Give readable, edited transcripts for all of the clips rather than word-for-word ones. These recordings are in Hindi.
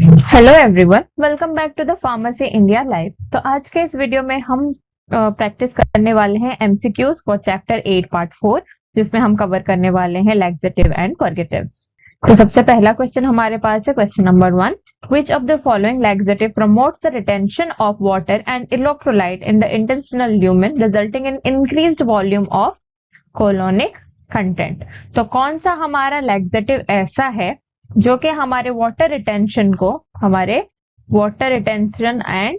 Hello everyone, welcome back to the pharmacy India live. तो आज के इस वीडियो में हम प्रैक्टिस करने वाले हैं एमसीक्यूज फॉर चैप्टर 8 पार्ट 4, जिसमें हम कवर करने वाले हैं लैक्सेटिव एंड परगेटिव्स। तो सबसे पहला क्वेश्चन हमारे पास है question number 1। Which of the following laxative promotes the retention of water and electrolyte in the intestinal lumen resulting in increased volume of colonic content. तो कौन सा हमारा लैक्सेटिव ऐसा है जो कि हमारे वाटर रिटेंशन एंड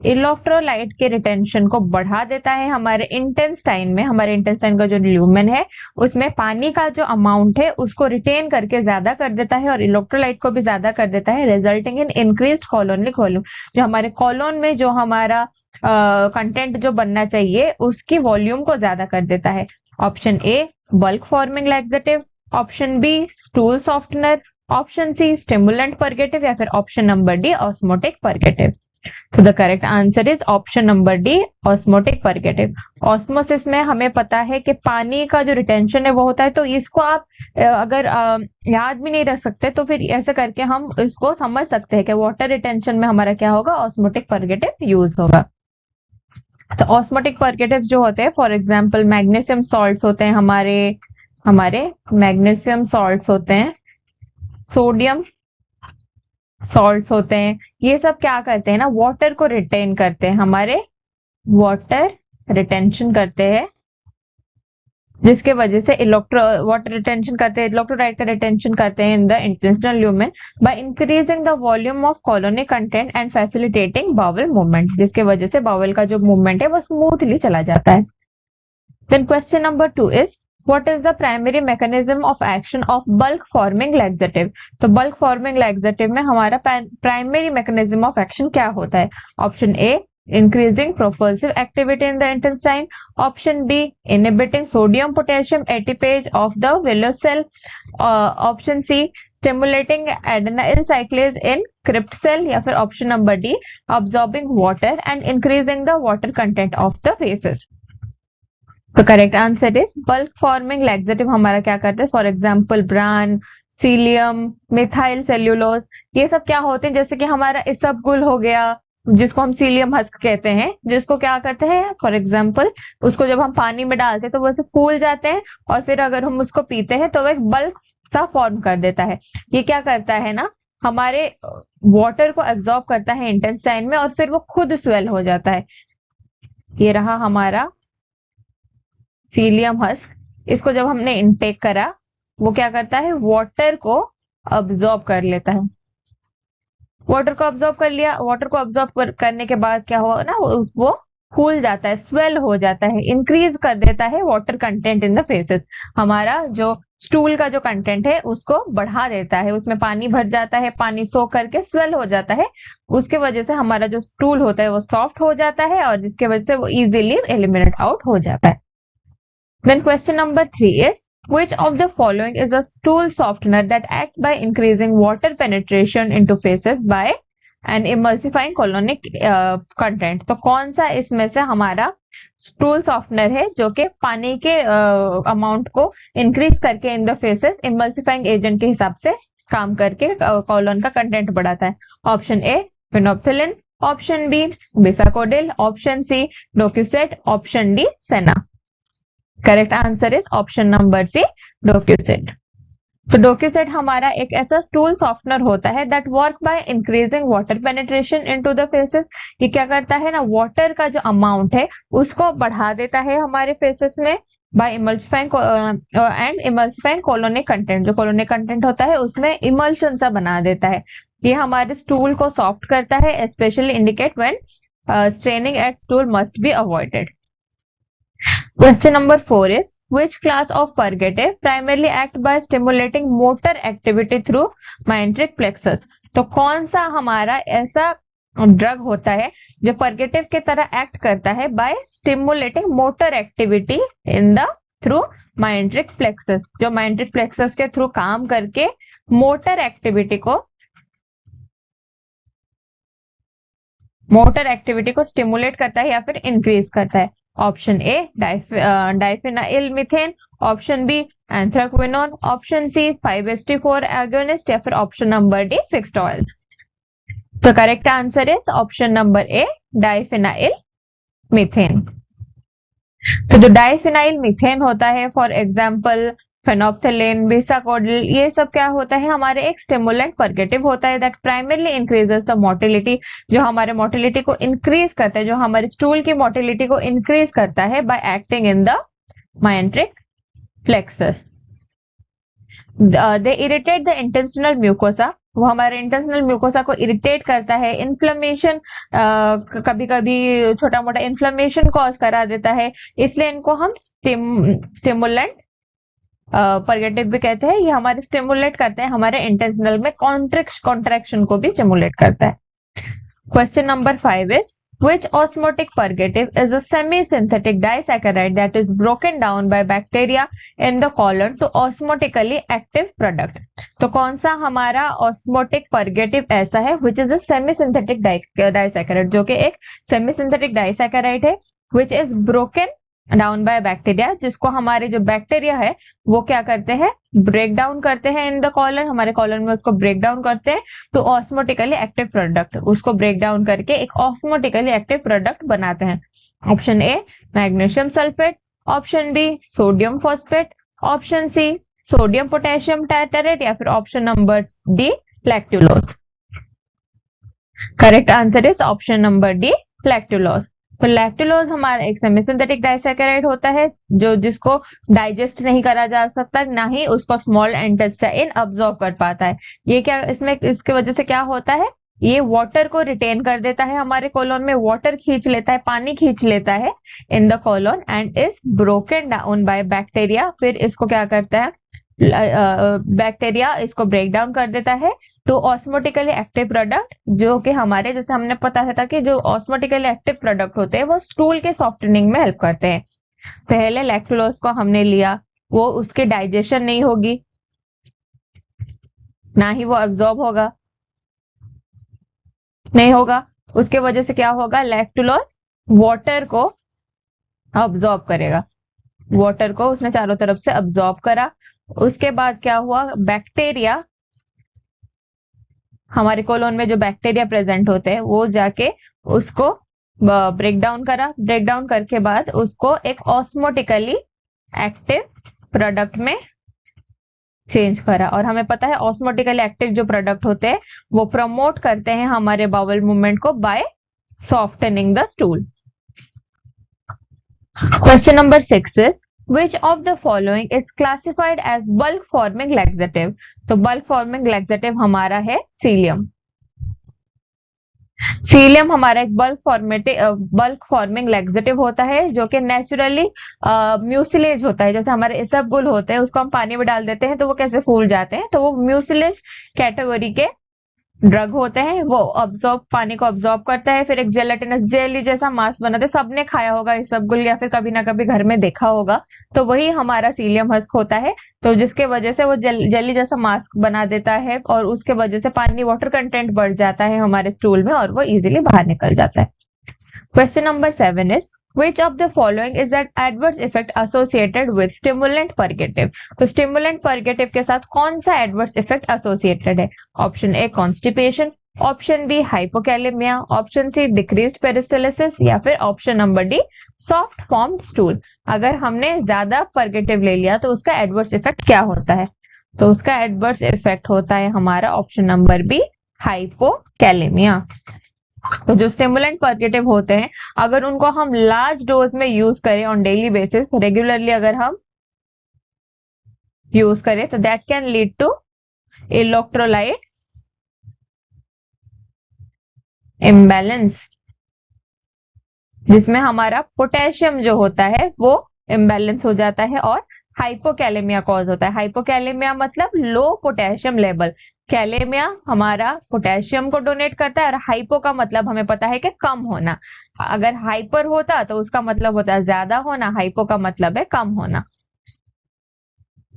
इलेक्ट्रोलाइट के रिटेंशन को बढ़ा देता है। हमारे इंटेस्टाइन का जो ल्यूमेन है उसमें पानी का जो अमाउंट है उसको रिटेन करके ज्यादा कर देता है और इलेक्ट्रोलाइट को भी ज्यादा कर देता है, resulting in increased colonic volume. जो हमारे कॉलोन में जो हमारा कंटेंट जो बनना चाहिए उसकी वॉल्यूम को ज्यादा कर देता है। Option A bulk forming laxative, option B stool softener, option C stimulant purgative या फिर option number D osmotic purgative. तो the correct answer is option number D osmotic purgative. Osmosis में हमें पता है कि पानी का जो रिटेंशन है वो होता है, तो इसको आप अगर याद भी नहीं रख सकते तो फिर ऐसे करके हम इसको समझ सकते हैं कि वाटर रिटेंशन में हमारा क्या होगा, ऑस्मोटिक परगेटिव यूज होगा। तो ऑस्मोटिक परगेटिव जो होते हैं, फॉर एग्जाम्पल मैग्नीशियम सॉल्ट्स होते हैं, हमारे मैग्नीशियम सॉल्ट्स होते हैं, सोडियम सॉल्ट्स होते हैं, ये सब क्या करते हैं ना, वाटर को रिटेन करते हैं, हमारे वाटर रिटेंशन करते हैं, जिसके वजह से इलेक्ट्रोलाइट का रिटेंशन करते हैं in the intestinal lumen by increasing the volume of colonic content and facilitating bowel movement, जिसके वजह से बाउल का जो मूवमेंट है वो स्मूथली चला जाता है। Then question number 2 is What is the primary mechanism of action of bulk forming laxative? तो bulk forming laxative में हमारा प्राइमरी मैकेनिज्म ऑफ एक्शन क्या होता है? Option A increasing propulsive activity in the intestine, option B inhibiting sodium potassium ATPase of the villous cell, option C stimulating adenyl cyclase in Krebs cell या फिर option number D absorbing water and increasing the water content of the feces। तो correct answer is bulk forming laxative हमारा क्या करते हैं, for example bran, cilium, methyl cellulose, ये सब क्या होते हैं, जैसे कि हमारा इसबगुल हो गया जिसको हम सीलियम हस्क कहते हैं, जिसको क्या करते हैं, फॉर एग्जांपल उसको जब हम पानी में डालते हैं तो वैसे फूल जाते हैं और फिर अगर हम उसको पीते हैं तो वो एक बल्क सा फॉर्म कर देता है। ये क्या करता है ना, हमारे वाटर को एब्जॉर्ब करता है इंटेस्टाइन में और फिर वो खुद स्वेल हो जाता है। ये रहा हमारा सीलियम हस्क, इसको जब हमने इनटेक करा वो क्या करता है, वाटर को अब्सॉर्ब कर लेता है। वाटर को अब्सॉर्ब कर लिया, वाटर को अब्सॉर्ब करने के बाद क्या हुआ ना, वो फूल जाता है, स्वेल हो जाता है, इंक्रीज कर देता है water content in the faces. हमारा जो स्टूल का जो कंटेंट है उसको बढ़ा देता है, उसमें पानी भर जाता है, पानी सो करके स्वेल हो जाता है, उसके वजह से हमारा जो स्टूल होता है वो सॉफ्ट हो जाता है और जिसके वजह से वो इजीली एलिमिनेट आउट हो जाता है। Then question number 3 is which of the following is a stool softener that acts by increasing water penetration into feces by an emulsifying colonic content। तो कौन सा इसमें से हमारा स्टूल सॉफ्टनर है जो कि पानी के अमाउंट को इंक्रीज करके in the faces emulsifying agent के हिसाब से काम करके कॉलोन का कंटेंट बढ़ाता है? Option A phenolphthalein, option B bisacodyl, option C docusate, option D senna. Correct answer is option number C docusate. तो डोक्यूसेट हमारा एक ऐसा स्टूल सॉफ्टनर होता है that work by increasing water penetration into the faeces. ये क्या करता है ना, वाटर का जो अमाउंट है उसको बढ़ा देता है हमारे फेसेस में बाय इमल्सिफाइंग कोलोनिक कंटेंट। जो कोलोनिक कंटेंट होता है उसमें इमल्शन सा बना देता है। ये हमारे स्टूल को सॉफ्ट करता है, specially indicate when straining at stool must be avoided. Question number 4 is which class of purgative primarily act by stimulating motor activity through mesenteric plexus? तो कौन सा हमारा ऐसा ड्रग होता है जो परगेटिव की तरह एक्ट करता है by stimulating motor activity in the through mesenteric plexus, जो मेसेंटेरिक प्लेक्सस के थ्रू काम करके मोटर एक्टिविटी को स्टिमुलेट करता है या फिर इंक्रीज करता है? Option A diphenyl methane, option B anthraquinone, option C 5-HT4 agonist या फिर option number D fixed oils. तो correct answer is option number A, diphenyl methane. तो जो डाइफिनाइल मीथेन होता है, फॉर एग्जाम्पल फेनोप्थेलिन, बीसाकोडिल, ये सब क्या होता है, हमारे एक स्टिमुलेंट परगेटिव होता है that primarily increases the motility, जो हमारे मोटिलिटी को इंक्रीज करता है, जो हमारे स्टूल की मोटिलिटी को इंक्रीज करता है bye acting in the myenteric plexus. They irritate the intestinal mucosa, वो हमारे इंटेस्टिनल म्यूकोसा को इरिटेट करता है। इन्फ्लेमेशन, कभी कभी छोटा मोटा इन्फ्लेमेशन कॉज करा देता है, इसलिए इनको हम स्टिमुलेंट परगेटिव भी कहते हैं। ये हमारे स्टिमुलेट करते हैं, हमारे इंटेस्टिनल में कॉन्ट्रैक्शन को भी स्टिमुलेट करता है। Question number 5 is which osmotic purgative is a semi-synthetic disaccharide that is broken down by bacteria in the colon to osmotically active product। तो कौन सा हमारा osmotic purgative ऐसा है which is a semi-synthetic disaccharide, जो कि एक semi-synthetic disaccharide है, which is broken down by bacteria, जिसको हमारे जो बैक्टीरिया है वो क्या करते हैं, ब्रेक डाउन करते हैं इन द कॉलन, हमारे कॉलन में उसको ब्रेक डाउन करते हैं तो ऑस्मोटिकली एक्टिव प्रोडक्ट, उसको ब्रेक डाउन करके एक ऑस्मोटिकली एक्टिव प्रोडक्ट बनाते हैं। Option A magnesium sulphate, option B sodium phosphate, option C sodium potassium tartrate, या फिर option number D lactulose. Correct answer is option number D lactulose. तो लैक्टुलोज हमारा एक सेमीसिंथेटिक डाइसैकेराइड होता है जो जिसको डाइजेस्ट नहीं करा जा सकता, ना ही उसको स्मॉल इंटेस्टाइन अब्सॉर्ब कर पाता है। ये क्या इसमें इसके वजह से क्या होता है, ये वाटर को रिटेन कर देता है, हमारे कोलोन में वाटर खींच लेता है, पानी खींच लेता है in the colon and is broken down by bacteria. फिर इसको क्या करता है, बैक्टीरिया इसको ब्रेक डाउन कर देता है टू ऑस्मोटिकली एक्टिव प्रोडक्ट, जो कि हमारे जैसे हमने पता था कि जो ऑस्मोटिकली एक्टिव प्रोडक्ट होते हैं वो स्टूल के सॉफ्टनिंग में हेल्प करते हैं। पहले लैक्टुलोज को हमने लिया, वो उसके डाइजेशन नहीं होगी, ना ही वो एब्जॉर्ब होगा, नहीं होगा, उसके वजह से क्या होगा, लैक्टुलोज वाटर को अब्जॉर्ब करेगा, वाटर को उसने चारों तरफ से अब्जॉर्ब करा। उसके बाद क्या हुआ, बैक्टीरिया, हमारे कोलोन में जो बैक्टीरिया प्रेजेंट होते हैं वो जाके उसको ब्रेक डाउन करा, ब्रेक डाउन करके बाद उसको एक ऑस्मोटिकली एक्टिव प्रोडक्ट में चेंज करा। और हमें पता है ऑस्मोटिकली एक्टिव जो प्रोडक्ट होते हैं वो प्रमोट करते हैं हमारे बाउल मूवमेंट को by softening the stool. Question number 6 is which of the following is classified as bulk forming laxative। तो bulk forming laxative हमारा है सीलियम। सीलियम हमारा एक बल्क फॉर्मिंग लैक्सेटिव होता है जो कि नेचुरली म्यूसिलेज होता है। जैसे हमारे इसबगुल होते हैं, उसको हम पानी में डाल देते हैं तो वो कैसे फूल जाते हैं, तो वो म्यूसिलेज कैटेगरी के ड्रग होते हैं। वो पानी को अब्सॉर्ब करता है, फिर एक जेलेटिनस जेली जैसा मास बनाते हैं। सबने खाया होगा इसबगुल या फिर कभी ना कभी घर में देखा होगा, तो वही हमारा सीलियम हस्क होता है। तो जिसके वजह से वो जेली जैसा मास्क बना देता है और उसके वजह से पानी वाटर कंटेंट बढ़ जाता है हमारे स्टूल में और वो इजीली बाहर निकल जाता है। Question number 7 is which of the following is that adverse effect associated with stimulant purgative। तो stimulant purgative के साथ कौन सा adverse effect associated है, option A constipation, option B hypokalaemia, option C decreased peristalsis, या फिर option number D soft form stool. अगर हमने ज्यादा purgative ले लिया तो उसका adverse effect क्या होता है, तो उसका adverse effect होता है हमारा ऑप्शन नंबर बी हाइपोकैलेमिया। तो जो स्टिमुलेंट पर्गेटिव होते हैं अगर उनको हम लार्ज डोज में यूज करें ऑन डेली बेसिस, रेगुलरली अगर हम यूज करें तो that can lead to electrolyte imbalance, जिसमें हमारा पोटेशियम जो होता है वो इम्बैलेंस हो जाता है और हाइपोकैलेमिया कॉज होता है। हाइपोकैलेमिया मतलब लो पोटेशियम लेवल, कैलेमिया हमारा पोटेशियम को डोनेट करता है और हाइपो का मतलब हमें पता है कि कम होना। अगर हाइपर होता तो उसका मतलब होता है ज्यादा होना, हाइपो का मतलब है कम होना।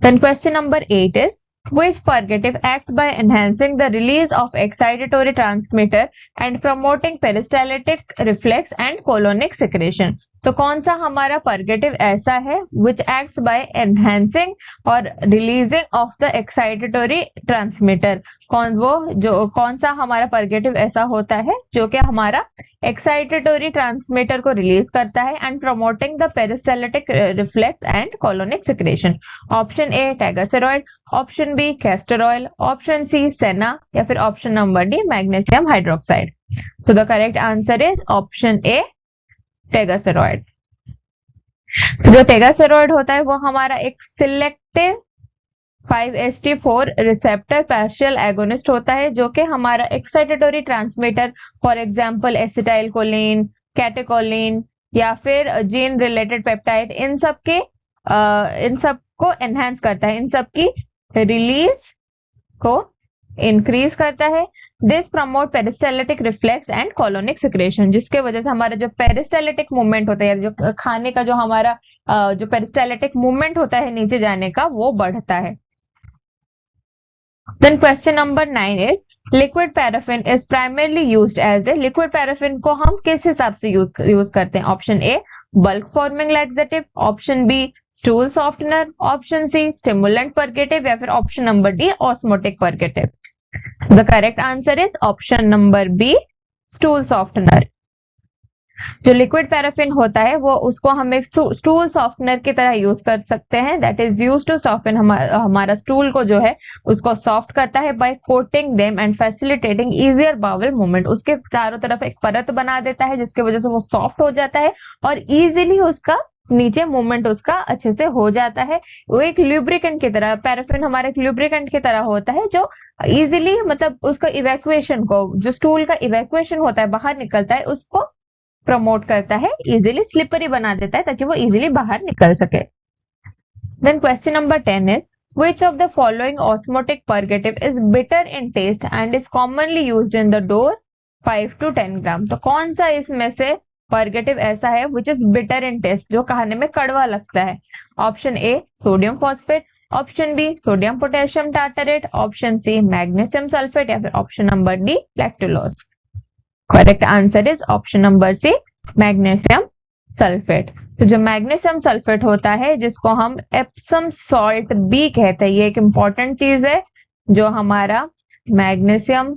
Then question number 8 is Which purgative act by enhancing the release of excitatory transmitter and promoting peristaltic reflex and colonic secretion? तो कौन सा हमारा purgative ऐसा है which acts by enhancing और releasing of the excitatory transmitter? कौन सा हमारा purgative ऐसा होता है जो कि हमारा excitatory transmitter को रिलीज करता है and promoting the peristaltic reflex and colonic secretion? Option A tegaserod, option B castor oil, option C senna या फिर option number D magnesium hydroxide. तो the correct answer is option A tegaserod. जो टेगासेरॉइड होता है वो हमारा एक selective 5-HT4 receptor partial agonist होता है जो कि हमारा excitatory transmitter for example acetylcholine catecholine, कैटेकोलिन या फिर जीन रिलेटेड पेप्टाइड इन सब को एनहांस करता है, इन सब की रिलीज को इंक्रीज करता है। This promote peristaltic reflex and colonic secretion, जिसके वजह से हमारा जो पेरिस्टालिटिक मूवमेंट होता है, जो खाने का जो हमारा जो पेरिस्टालिटिक मूवमेंट होता है नीचे जाने का, वो बढ़ता है। Then question number 9 is liquid paraffin is primarily used as a liquid paraffin को हम किस हिसाब से यूज करते हैं? Option A bulk forming laxative, option B stool softener, option C stimulant purgative या फिर option number D osmotic purgative. The correct answer is option number B stool softener. जो लिक्विड पैराफिन होता है वो उसको हम एक स्टूल सॉफ्टनर की तरह यूज कर सकते हैं, that is use to soften हमारा स्टूल को जो है उसको सॉफ्ट करता है by coating them and facilitating easier bowel movement. उसके चारों तरफ एक परत बना देता है जिसकी वजह से वो सॉफ्ट हो जाता है और इजीली उसका नीचे मूवमेंट उसका अच्छे से हो जाता है। वो एक ल्यूब्रिकेंट की तरह, पैराफिन हमारे एक ल्यूब्रिकेंट की तरह होता है जो इजीली मतलब उसका इवैक्यूएशन को, जो स्टूल का इवैक्यूएशन होता है बाहर निकलता है, उसको प्रमोट करता है, इजीली स्लिपरी बना देता है ताकि वो इजीली बाहर निकल सके। Then question number 10 is which of the following osmotic purgative is bitter in taste and is commonly used in the dose 5 to 10 ग्राम? तो कौन सा इसमें से purgative ऐसा है which is bitter in taste, जो खाने में कड़वा लगता है? Option A sodium phosphate, option B sodium potassium tartrate, option C magnesium sulphate या फिर option number D lactulose. Correct answer is option number C magnesium sulphate. तो जो मैग्नीशियम सल्फेट होता है जिसको हम एप्सम सॉल्ट भी कहते हैं, ये एक इंपॉर्टेंट चीज है, जो हमारा मैग्नीशियम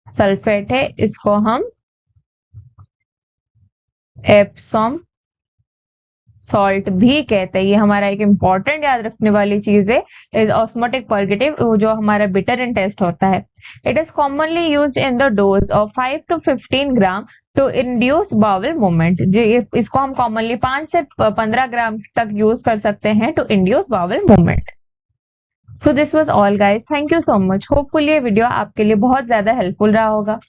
सल्फेट है इसको हम एप्सम सॉल्ट भी कहते हैं। ये हमारा एक इंपॉर्टेंट याद रखने वाली चीज है। इज ऑस्मोटिक पर्गेटिव जो हमारा बिटर इन टेस्ट होता है। It is commonly used in the dose of 5 to 15 gram to induce bowel movement. इसको हम कॉमनली 5 से 15 ग्राम तक यूज कर सकते हैं to induce bowel movement. So this was all guys, thank you so much. Hopefully ये वीडियो आपके लिए बहुत ज्यादा हेल्पफुल रहा होगा।